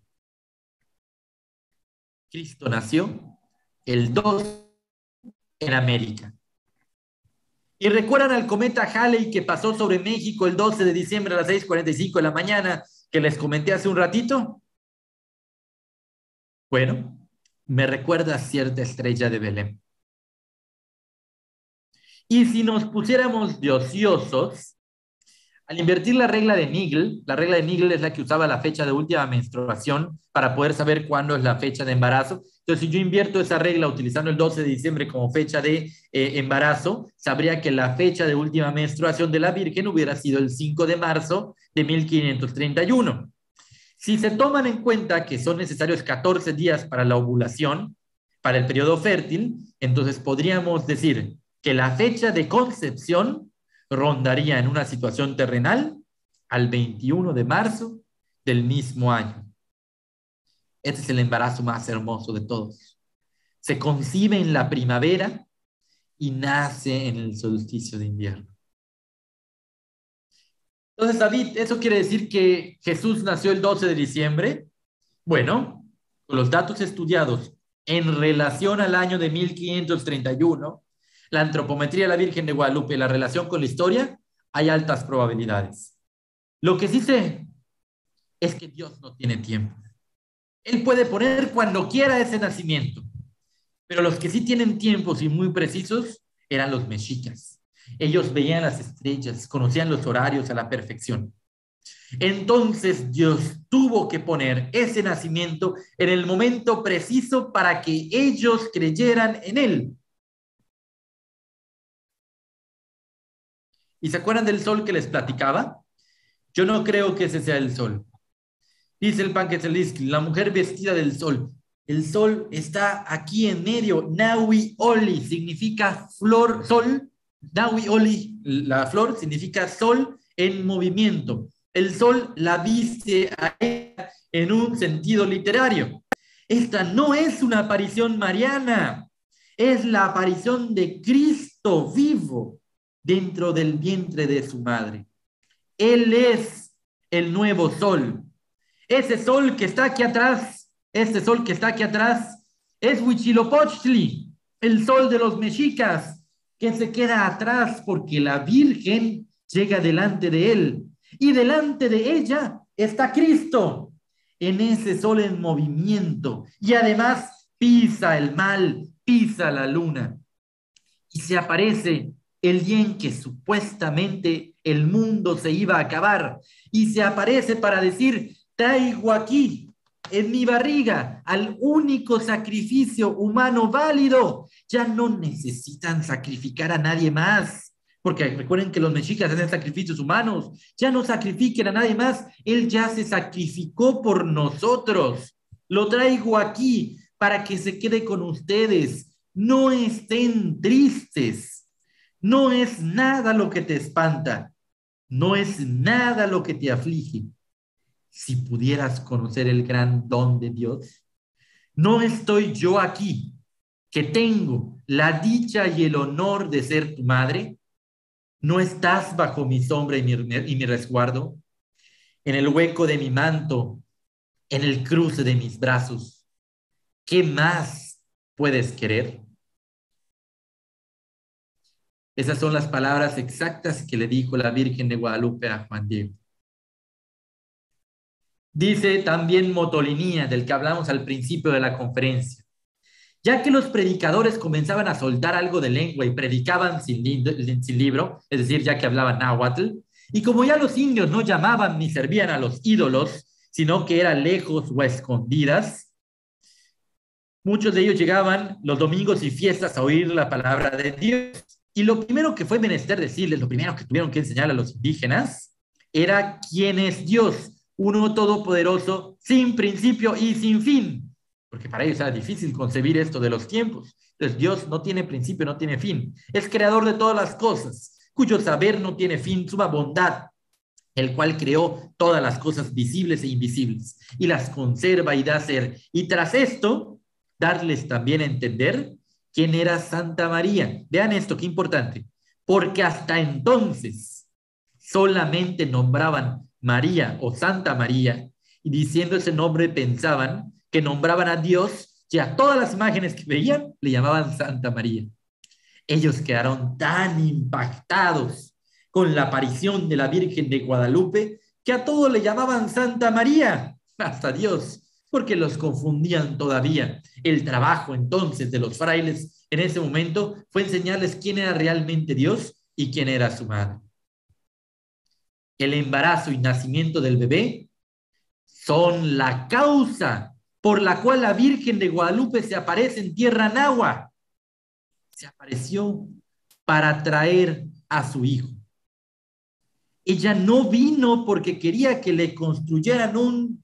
Speaker 2: Cristo nació el 2 en América. ¿Y recuerdan al cometa Halley que pasó sobre México el 12 de diciembre a las 6:45 de la mañana que les comenté hace un ratito? Bueno, me recuerda a cierta estrella de Belén. Y si nos pusiéramos de ociosos, al invertir la regla de Nigel es la que usaba la fecha de última menstruación para poder saber cuándo es la fecha de embarazo. Entonces, si yo invierto esa regla utilizando el 12 de diciembre como fecha de embarazo, sabría que la fecha de última menstruación de la Virgen hubiera sido el 5 de marzo de 1531. Si se toman en cuenta que son necesarios 14 días para la ovulación, para el periodo fértil, entonces podríamos decir que la fecha de concepción rondaría en una situación terrenal al 21 de marzo del mismo año. Este es el embarazo más hermoso de todos. Se concibe en la primavera y nace en el solsticio de invierno. Entonces, David, ¿eso quiere decir que Jesús nació el 12 de diciembre? Bueno, con los datos estudiados en relación al año de 1531, la antropometría de la Virgen de Guadalupe y la relación con la historia, hay altas probabilidades. Lo que sí sé es que Dios no tiene tiempo. Él puede poner cuando quiera ese nacimiento, pero los que sí tienen tiempos y muy precisos eran los mexicas. Ellos veían las estrellas, conocían los horarios a la perfección. Entonces Dios tuvo que poner ese nacimiento en el momento preciso para que ellos creyeran en él. ¿Y se acuerdan del sol que les platicaba? Yo no creo que ese sea el sol. Dice el Panquetzaliztli, la mujer vestida del sol. El sol está aquí en medio. Nahui Oli significa flor, sol. Nahui Oli, la flor, significa sol en movimiento. El sol la viste a ella en un sentido literario. Esta no es una aparición mariana, es la aparición de Cristo vivo dentro del vientre de su madre. Él es el nuevo sol. Ese sol que está aquí atrás, este sol que está aquí atrás, es Huitzilopochtli, el sol de los mexicas, que se queda atrás porque la Virgen llega delante de él. Y delante de ella está Cristo, en ese sol en movimiento. Y además pisa el mal, pisa la luna. Y se aparece el día en que supuestamente el mundo se iba a acabar. Y se aparece para decir, traigo aquí en mi barriga al único sacrificio humano válido. Ya no necesitan sacrificar a nadie más. Porque recuerden que los mexicas hacen sacrificios humanos. Ya no sacrifiquen a nadie más. Él ya se sacrificó por nosotros. Lo traigo aquí para que se quede con ustedes. No estén tristes. No es nada lo que te espanta. No es nada lo que te aflige. Si pudieras conocer el gran don de Dios, no estoy yo aquí, que tengo la dicha y el honor de ser tu madre. No estás bajo mi sombra y mi resguardo, en el hueco de mi manto, en el cruce de mis brazos. ¿Qué más puedes querer? Esas son las palabras exactas que le dijo la Virgen de Guadalupe a Juan Diego. Dice también Motolinía, del que hablamos al principio de la conferencia. Ya que los predicadores comenzaban a soltar algo de lengua y predicaban sin libro, es decir, ya que hablaban náhuatl, y como ya los indios no llamaban ni servían a los ídolos, sino que eran lejos o a escondidas, muchos de ellos llegaban los domingos y fiestas a oír la palabra de Dios. Y lo primero que fue menester decirles, lo primero que tuvieron que enseñar a los indígenas, era quién es Dios, uno todopoderoso, sin principio y sin fin. Porque para ellos era difícil concebir esto de los tiempos. Entonces Dios no tiene principio, no tiene fin. Es creador de todas las cosas, cuyo saber no tiene fin, suma bondad, el cual creó todas las cosas visibles e invisibles y las conserva y da ser. Y tras esto, darles también a entender quién era Santa María. Vean esto, qué importante. Porque hasta entonces solamente nombraban María o Santa María y diciendo ese nombre pensaban que nombraban a Dios y a todas las imágenes que veían le llamaban Santa María. Ellos quedaron tan impactados con la aparición de la Virgen de Guadalupe que a todos le llamaban Santa María, hasta Dios, porque los confundían todavía. El trabajo entonces de los frailes en ese momento fue enseñarles quién era realmente Dios y quién era su madre. El embarazo y nacimiento del bebé son la causa por la cual la Virgen de Guadalupe se aparece en tierra náhuatl. Se apareció para traer a su hijo. Ella no vino porque quería que le construyeran un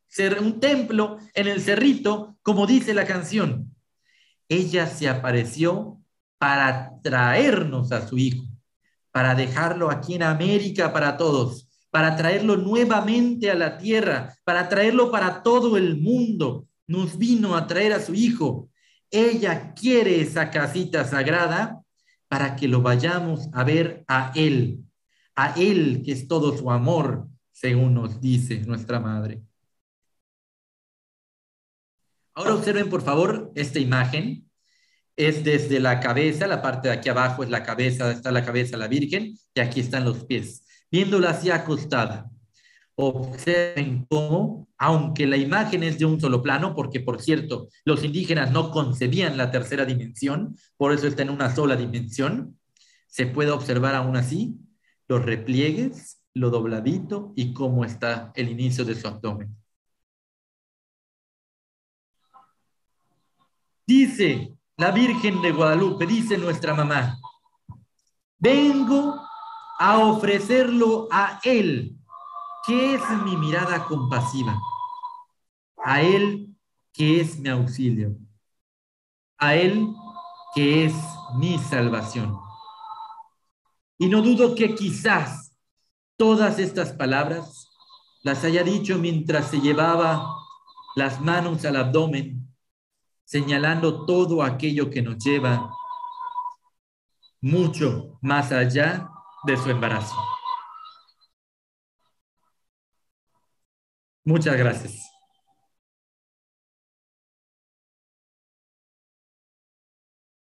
Speaker 2: templo en el cerrito, como dice la canción. Ella se apareció para traernos a su hijo, para dejarlo aquí en América para todos, para traerlo nuevamente a la tierra, para traerlo para todo el mundo. Nos vino a traer a su hijo. Ella quiere esa casita sagrada para que lo vayamos a ver a él que es todo su amor, según nos dice nuestra madre. Ahora observen, por favor, esta imagen. Es desde la cabeza, la parte de aquí abajo es la cabeza, está la cabeza de la Virgen, y aquí están los pies. Viéndola así acostada. Observen cómo, aunque la imagen es de un solo plano, porque por cierto, los indígenas no concebían la tercera dimensión, por eso está en una sola dimensión, se puede observar aún así los repliegues, lo dobladito y cómo está el inicio de su abdomen. Dice la Virgen de Guadalupe, dice nuestra mamá, vengo a ofrecerlo a Él, que es mi mirada compasiva, a Él que es mi auxilio, a Él que es mi salvación. Y no dudo que quizás todas estas palabras las haya dicho mientras se llevaba las manos al abdomen, señalando todo aquello que nos lleva mucho más allá de su embarazo. Muchas gracias.